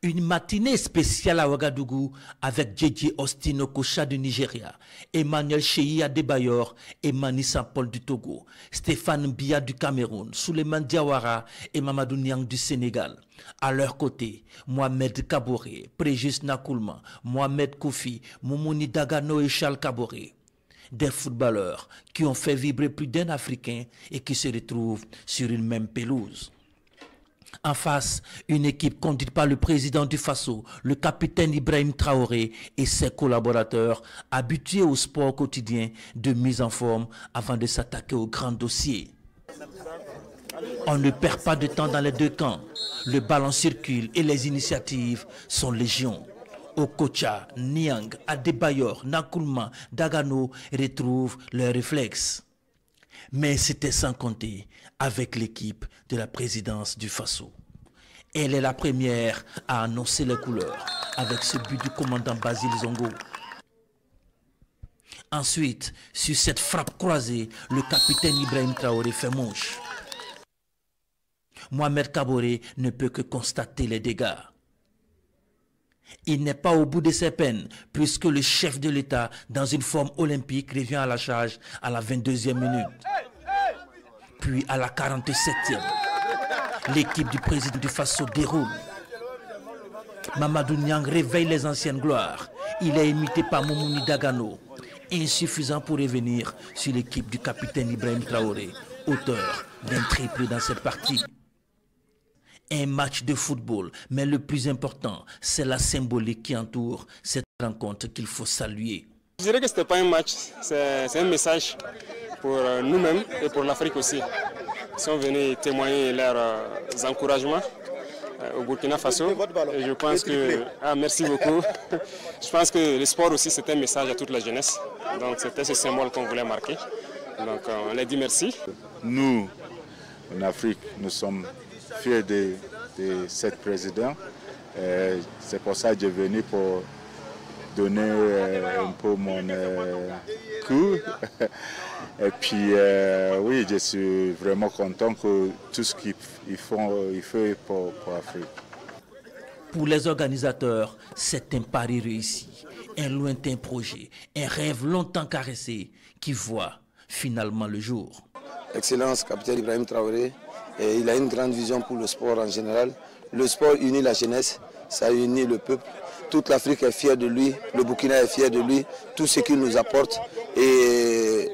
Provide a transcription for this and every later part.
Une matinée spéciale à Ouagadougou avec Djedje Austin Okocha du Nigeria, Emmanuel Cheyi Adebayor et Mani Saint-Paul du Togo, Stéphane Biya du Cameroun, Souleymane Diawara et Mamadou Niang du Sénégal. À leur côté, Mohamed Kaboré, Préjus Nakoulma, Mohamed Koufi, Moumouni Dagano et Charles Kaboré. Des footballeurs qui ont fait vibrer plus d'un Africain et qui se retrouvent sur une même pelouse. En face, une équipe conduite par le président du Faso, le capitaine Ibrahim Traoré et ses collaborateurs, habitués au sport quotidien de mise en forme avant de s'attaquer au grand dossier. On ne perd pas de temps dans les deux camps. Le ballon circule et les initiatives sont légion. Okocha, Niang, Adebayor, Nakoulma, Dagano retrouvent leurs réflexes. Mais c'était sans compter avec l'équipe de la présidence du Faso. Elle est la première à annoncer les couleurs avec ce but du commandant Basile Zongo. Ensuite, sur cette frappe croisée, le capitaine Ibrahim Traoré fait mouche. Mohamed Kaboré ne peut que constater les dégâts. Il n'est pas au bout de ses peines, puisque le chef de l'État, dans une forme olympique, revient à la charge à la 22e minute. Puis à la 47e, l'équipe du président du Faso déroule. Mamadou Niang réveille les anciennes gloires. Il est imité par Moumouni Dagano, insuffisant pour revenir sur l'équipe du capitaine Ibrahim Traoré, auteur d'un triplé dans cette partie. Un match de football, mais le plus important, c'est la symbolique qui entoure cette rencontre qu'il faut saluer. Je dirais que ce n'était pas un match, c'est un message pour nous-mêmes et pour l'Afrique aussi. Ils sont venus témoigner leurs encouragements au Burkina Faso. Et je pense que... merci beaucoup. Je pense que le sport aussi, c'est un message à toute la jeunesse. Donc c'était ce symbole qu'on voulait marquer. Donc on leur dit merci. Nous, en Afrique, nous sommes fiers de cette présidente. C'est pour ça que je suis venu pour donner un peu mon coup. Et puis, oui, je suis vraiment content que tout ce qu'il fait pour l'Afrique. Pour les organisateurs, c'est un pari réussi, un lointain projet, un rêve longtemps caressé qui voit finalement le jour. Excellence, capitaine Ibrahim Traoré, et il a une grande vision pour le sport en général. Le sport unit la jeunesse, ça unit le peuple. Toute l'Afrique est fière de lui, le Burkina est fier de lui, tout ce qu'il nous apporte. Et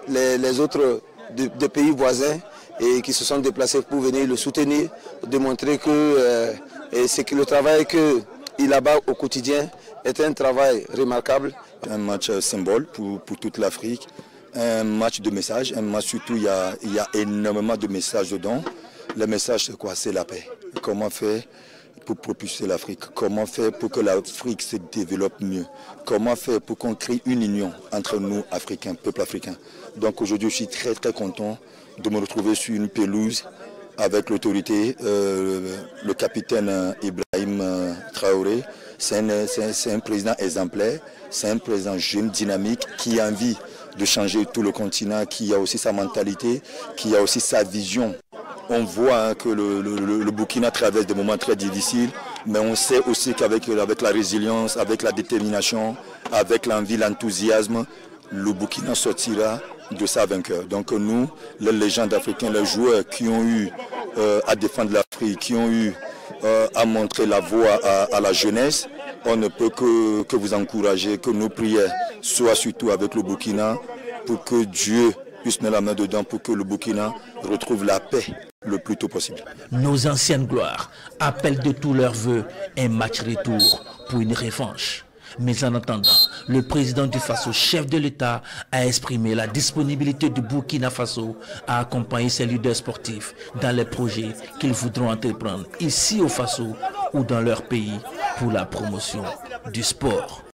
les autres des pays voisins et qui se sont déplacés pour venir le soutenir, démontrer que le travail qu'il abat au quotidien est un travail remarquable. Un match symbole pour toute l'Afrique. Un match de message, un match surtout il y a énormément de messages dedans. Le message c'est quoi? C'est la paix. Comment faire pour propulser l'Afrique? Comment faire pour que l'Afrique se développe mieux? Comment faire pour qu'on crée une union entre nous, Africains, peuple africain? Donc aujourd'hui je suis très très content de me retrouver sur une pelouse avec l'autorité, le capitaine Ibrahim Traoré. C'est un président exemplaire, c'est un président jeune, dynamique, qui a envie de changer tout le continent, qui a aussi sa mentalité, qui a aussi sa vision. On voit que le Burkina traverse des moments très difficiles, mais on sait aussi qu'avec la résilience, avec la détermination, avec l'envie, l'enthousiasme, le Burkina sortira de sa vainqueur. Donc nous, les légendes africaines, les joueurs qui ont eu à défendre l'Afrique, qui ont eu à montrer la voie à la jeunesse, on ne peut que vous encourager, que nos prières soient surtout avec le Burkina pour que Dieu puisse mettre la main dedans pour que le Burkina retrouve la paix le plus tôt possible. Nos anciennes gloires appellent de tous leurs voeux un match retour pour une revanche. Mais en attendant, le président du Faso, chef de l'État, a exprimé la disponibilité du Burkina Faso à accompagner ses leaders sportifs dans les projets qu'ils voudront entreprendre ici au Faso ou dans leur pays pour la promotion du sport.